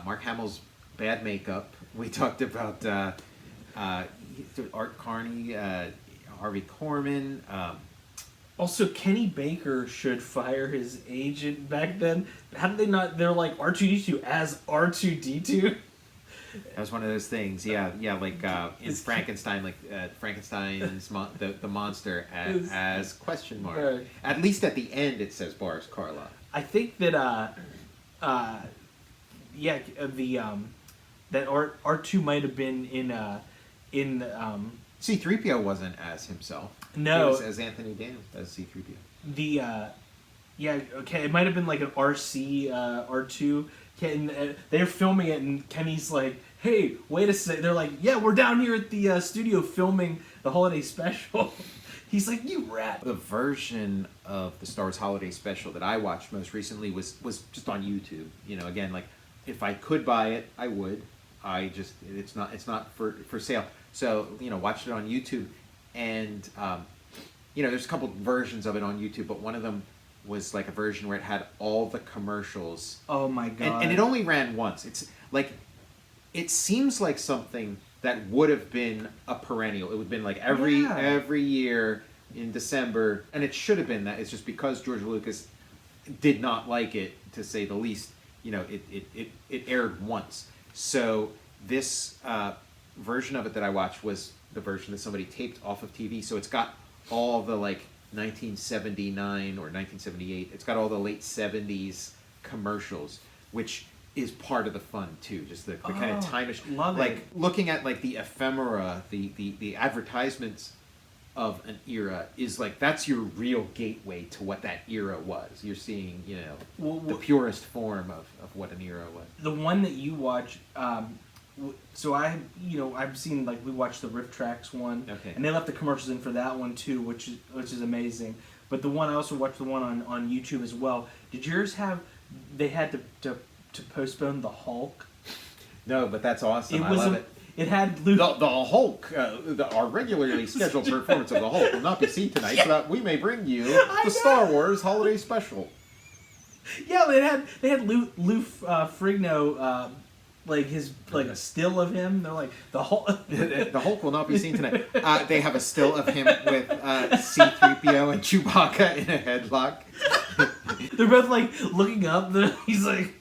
Mark Hamill's bad makeup. We talked about Art Carney, Harvey Korman. Also, Kenny Baker should fire his agent back then. How did they not? They're like R2D2 as R2D2. That was one of those things, yeah, like in Frankenstein, like Frankenstein's the monster as question mark. Right. At least at the end, it says Boris Karloff. I think that that R2 might have been in C-3PO wasn't as himself. No, he was as Anthony Daniels as C-3PO. It might have been like an RC R2. And they're filming it, and Kenny's like, "Hey, wait a sec." They're like, "Yeah, we're down here at the studio filming the holiday special." He's like, "You rat." The version of the Star Wars Holiday Special that I watched most recently was just on YouTube. Again, like if I could buy it, I would. It's not for sale. So watched it on YouTube, and there's a couple versions of it on YouTube, but one of them was like a version where it had all the commercials. Oh my god! And it only ran once. It's like, it seems like something that would have been a perennial. It would have been like every year in December, and it should have been that. It's just because George Lucas did not like it, to say the least. It aired once. So this version of it that I watched was the version that somebody taped off of TV. So it's got all the like 1979 or 1978. It's got all the late 70s commercials, which is part of the fun too. Just the kind of time like looking at like the ephemera, the advertisements of an era is like, that's your real gateway to what that era was. You're seeing the purest form of what an era was. The one that you watch. So I've seen, like, we watched the Riff Tracks one, okay, and they left the commercials in for that one too, which is amazing. But the one I also watched the one on YouTube as well. Did yours have? They had to postpone the Hulk. No, but that's awesome. I love it. It had Luke. The Hulk, our regularly scheduled performance of the Hulk will not be seen tonight, so that we may bring you the Star Wars Holiday Special. Yeah, they had Lou Ferrigno. Like a still of him. They're like the Hulk. The Hulk will not be seen tonight. They have a still of him with C-3PO and Chewbacca in a headlock. They're both like looking up. He's like.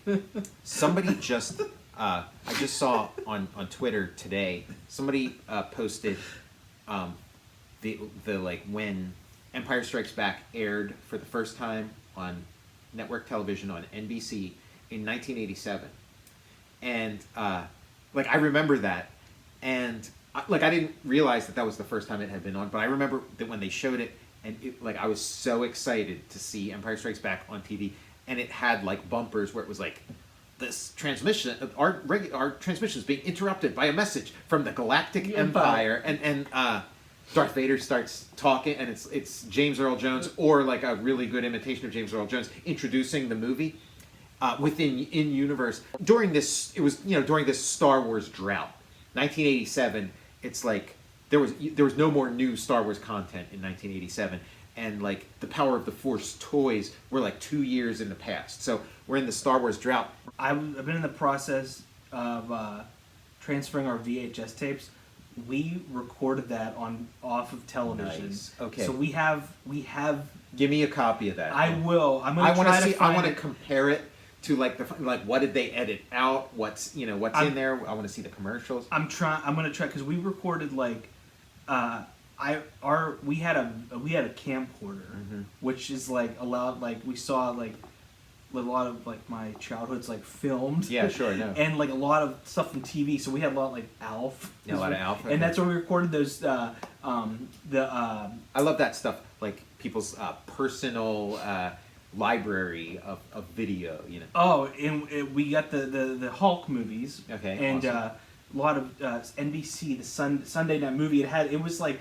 Somebody just. I just saw on Twitter today. Somebody posted the like when Empire Strikes Back aired for the first time on network television on NBC in 1987, and like I remember that, and like I didn't realize that was the first time it had been on, but I remember that when they showed it, and like I was so excited to see Empire Strikes Back on TV, and it had like bumpers where it was like, this transmission, our transmission is being interrupted by a message from the Galactic Empire, and Darth Vader starts talking, and it's James Earl Jones, or like a really good imitation of James Earl Jones, introducing the movie in universe during this. It was during this Star Wars drought, 1987. It's like there was no more new Star Wars content in 1987, and like the Power of the Force toys were like 2 years in the past. So we're in the Star Wars drought. I've been in the process of transferring our VHS tapes. We recorded that off of television. Nice. Okay. So we have. Give me a copy of that. I will. I'm gonna try to find. I want to compare it to like what did they edit out? What's in there? I want to see the commercials. I'm gonna try because we recorded like, we had a camcorder, which is like allowed, like we saw like a lot of like my childhood's like filmed. Yeah, sure, no. And like a lot of stuff from TV, so we had a lot like Alf. Yeah, a lot of Alf. And that's where we recorded those. I love that stuff, like people's personal library of video. Oh, and we got the Hulk movies. Okay. And awesome. A lot of NBC, the Sunday night movie. It was like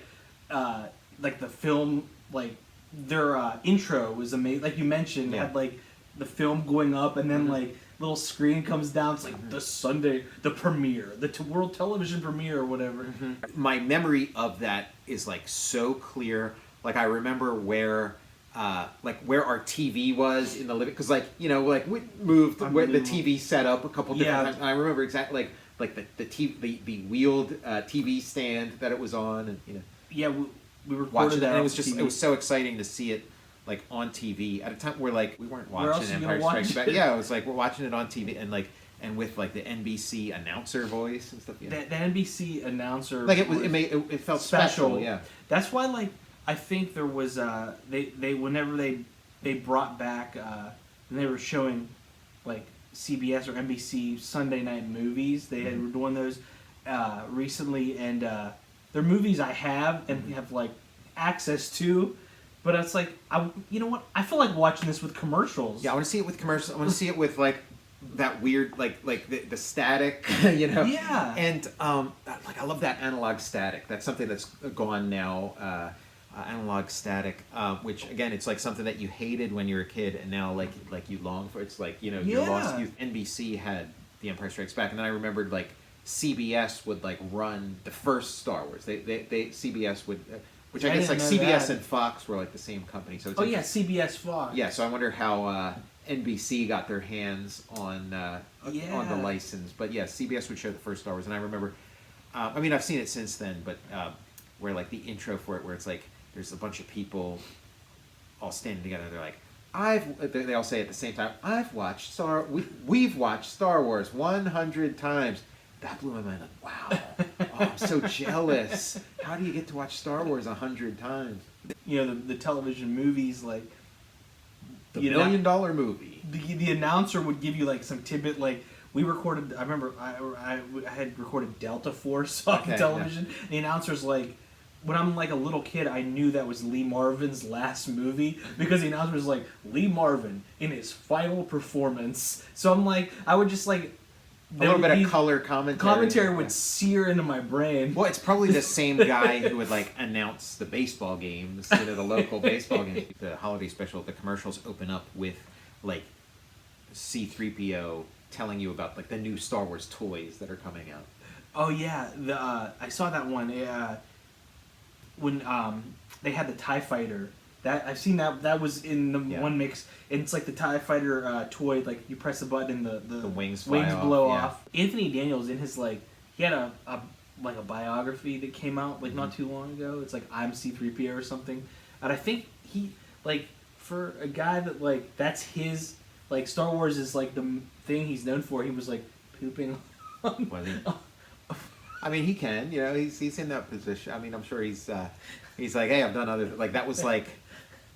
the film, like their intro was amazing. Like you mentioned, Yeah. had like the film going up, and then like little screen comes down. It's like the premiere, the world television premiere or whatever. My memory of that is like so clear. Like I remember where our TV was in the living, because like we moved where the TV set up a couple different times. And I remember exactly like the wheeled TV stand that it was on, and Yeah, we recorded watching that. and on it was TV. it was so exciting to see it like on TV at a time where like we weren't Where else watching are you Empire gonna Strikes watch Back. it? Yeah, it was like we're watching it on TV and with like the NBC announcer voice and stuff. The NBC announcer, Like it felt special. Yeah. That's why, like, I think there was whenever they brought back and they were showing like CBS or NBC Sunday night movies. They were doing those recently, and they're movies I have and have like access to. But it's like, you know what? I feel like watching this with commercials. Yeah, I want to see it with commercials. I want to see it with like that weird like the static, Yeah. And like I love that analog static. That's something that's gone now. Analog static, which again, it's like something that you hated when you were a kid, and now like you long for. It's like your lost youth. NBC had The Empire Strikes Back, and then I remembered like CBS would like run the first Star Wars. They CBS would. Which I guess like CBS and Fox were like the same company. So it's CBS Fox. Yeah, so I wonder how NBC got their hands on the license. But yeah, CBS would show the first Star Wars, and I remember. I mean, I've seen it since then, but where like the intro for it, where it's like there's a bunch of people all standing together. They're like, they all say at the same time, we've watched Star Wars 100 times. That blew my mind. Like, wow, I'm so jealous. How do you get to watch Star Wars 100 times? The television movies, like the $1 million movie. The announcer would give you like some tidbit. Like we recorded. I remember I had recorded Delta Force on television. Yeah. The announcer's like, when I'm like a little kid, I knew that was Lee Marvin's last movie because the announcer was like, Lee Marvin in his final performance. So I'm like, I would just like. A little bit of color commentary. Commentary would sear into my brain. Well, it's probably the same guy who would like announce the baseball games, the local baseball games. The holiday special, the commercials open up with like C-3PO telling you about like the new Star Wars toys that are coming out. Oh yeah, I saw that one. When they had the TIE Fighter. That I've seen that was in the one mix, and it's like the TIE Fighter toy. Like you press the button, and the wings blow off. Anthony Daniels in his he had a biography that came out like not too long ago. It's like I'm C-3PO or something, and I think he for a guy that that's his Star Wars is like the thing he's known for. He was like pooping. I mean, he can. He's in that position. I mean, I'm sure he's like, hey, I've done other that was like.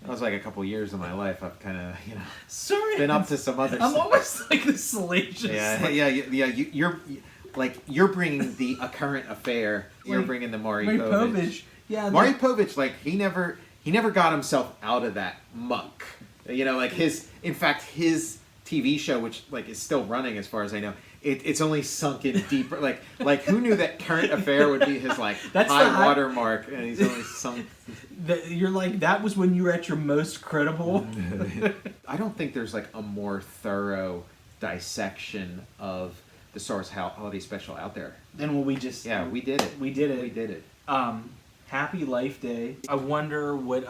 That was like a couple years of my life. I've kind of, Sorry, been up to some other I'm stuff. almost like the salacious. You're bringing the a current affair. You're bringing the Maury Povich. Yeah, Maury Povich, like he never got himself out of that muck. Like his TV show, which like is still running as far as I know, it's only sunk in deeper. Like who knew that Current Affair would be his like high water mark, and he's only sunk. You're like, that was when you were at your most credible. I don't think there's like a more thorough dissection of the Star Wars Holiday Special out there. Then we just we did it. We did it. We did it. Happy Life Day. I wonder what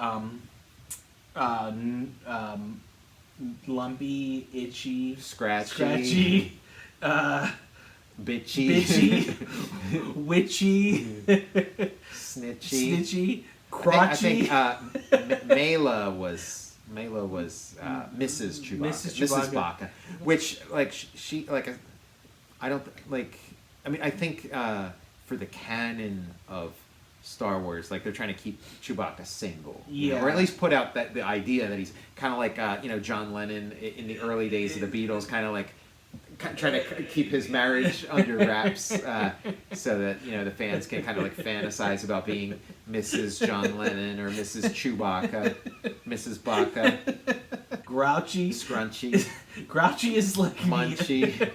lumpy, itchy, scratchy, bitchy, witchy, snitchy, crotchy. I think Mela was Mrs. Chewbacca, Mrs. Baca, which like she like I don't like. I mean, I think for the canon of Star Wars, like they're trying to keep Chewbacca single, or at least put out the idea that he's kind of like John Lennon in the early days of the Beatles, kind of like trying to keep his marriage under wraps, so that the fans can kind of like fantasize about being Mrs. John Lennon or Mrs. Chewbacca, Mrs. Baca, Grouchy, scrunchy, Grouchy is like munchy.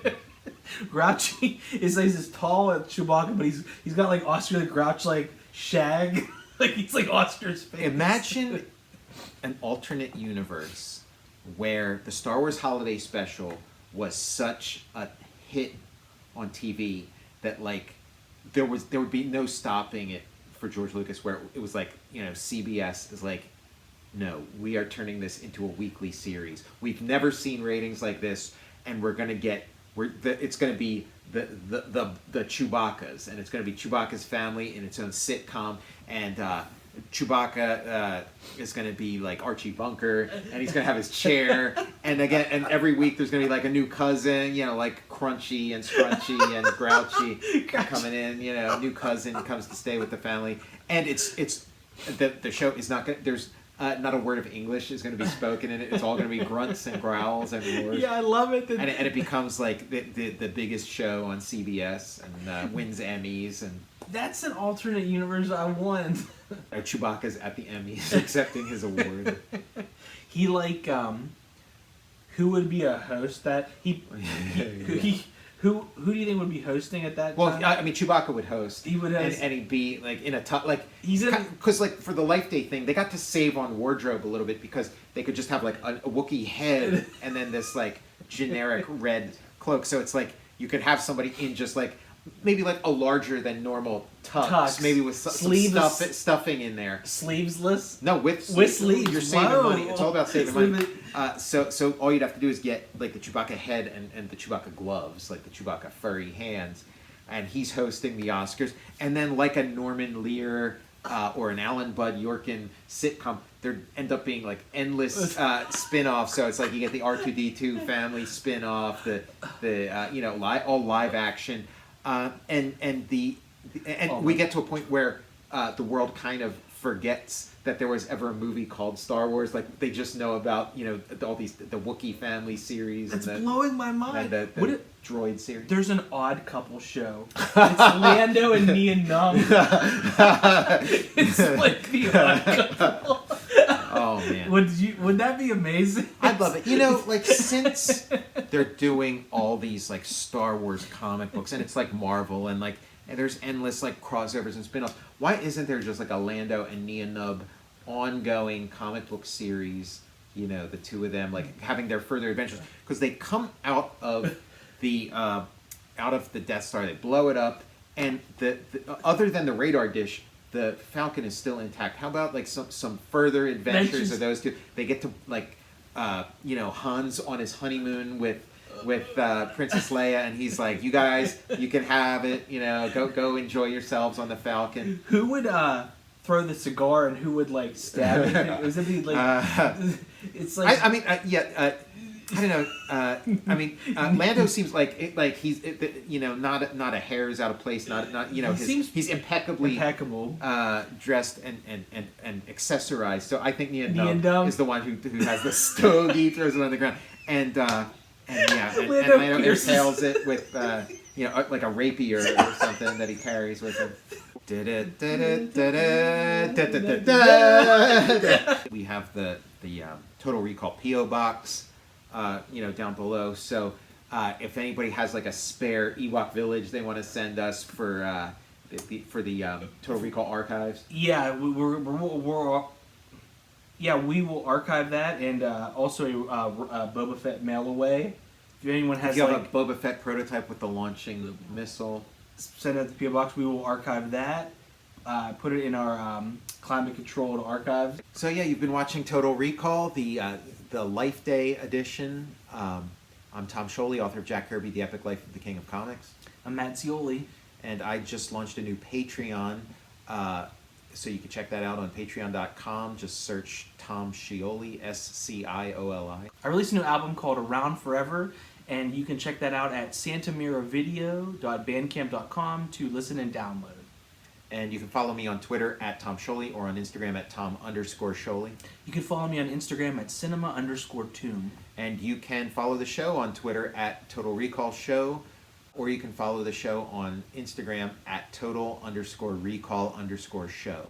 Grouchy is like this tall Chewbacca, but he's got like Oscar the Grouch like shag, like he's like Oscar's face. Imagine an alternate universe where the Star Wars Holiday Special was such a hit on TV that like there would be no stopping it for George Lucas, where it was like CBS is like, no, we are turning this into a weekly series. We've never seen ratings like this, and we're gonna get. It's going to be the Chewbaccas, and it's going to be Chewbacca's family in its own sitcom, and Chewbacca is going to be like Archie Bunker, and he's going to have his chair, and every week there's going to be like a new cousin, like Crunchy and Scrunchy and Grouchy coming in, new cousin comes to stay with the family, and it's the show is not going. There's not a word of English is going to be spoken in it. It's all going to be grunts and growls and roars. Yeah, I love it. And it becomes like the biggest show on CBS and wins Emmys. And that's an alternate universe I want. Chewbacca's at the Emmys accepting his award. He like who would be a host that Who do you think would be hosting at that time? Well, I mean, Chewbacca would host. He would host. And he'd be, like, in a top... Like, he's in... Because, like, for the Life Day thing, they got to save on wardrobe a little bit because they could just have, like, a Wookiee head and then this, like, generic red cloak. So it's, like, you could have somebody in just, like, maybe, like, a larger than normal tux. Maybe with some stuffing in there. Sleevesless? No, with sleeves. You're saving money. It's all about saving money. So all you'd have to do is get like the Chewbacca head and the Chewbacca gloves, like the Chewbacca furry hands, and he's hosting the Oscars. And then like a Norman Lear or an Alan Bud Yorkin sitcom, there end up being like endless spin-offs. So it's like you get the R2D2 family spin-off, all live action, and we get to a point where the world kind of forgets that there was ever a movie called Star Wars. Like they just know about all these the Wookiee family series. That's and blowing my mind. And the droid series. There's an Odd Couple show. It's Lando and Nien Nunb. It's like the Odd Couple. Oh man, would that be amazing? I'd love it. Like since they're doing all these like Star Wars comic books, and it's like Marvel, and like. And there's endless like crossovers and spin-offs. Why isn't there just like a Lando and Nien Nunb ongoing comic book series? The two of them like having their further adventures because they come out of the Death Star, they blow it up, and the other than the radar dish, the Falcon is still intact. How about like some further adventures of those two? They get to like Han's on his honeymoon with Princess Leia, and he's like, "You guys, you can have it. Go enjoy yourselves on the Falcon." Who would throw the cigar, and who would like stab it? Was it be like? It's like I don't know. I mean, Lando seems like he's not a hair is out of place. Not he's impeccably dressed and accessorized. So I think Nian is the one who has the stogie, throws it on the ground, and Lando impales it with like a rapier or something that he carries with him. We have the Total Recall P.O. box, down below. So if anybody has like a spare Ewok Village they want to send us for the Total Recall archives, we will archive that, and also a Boba Fett mail away. If anyone has, if you have a Boba Fett prototype with the launching missile, send it to the PO box. We will archive that. Put it in our climate controlled archives. So yeah, you've been watching Total Recall, the Life Day edition. I'm Tom Scioli, author of Jack Kirby, The Epic Life of the King of Comics. I'm Matt Zeoli. And I just launched a new Patreon, so you can check that out on patreon.com. Just search Tom Scioli, Scioli. I released a new album called Around Forever, and you can check that out at santamiravideo.bandcamp.com to listen and download. And you can follow me on Twitter at Tom Scioli or on Instagram at Tom_Scioli. You can follow me on Instagram at cinema_tune. And you can follow the show on Twitter at Total Recall Show, or you can follow the show on Instagram at Total_Recall_Show.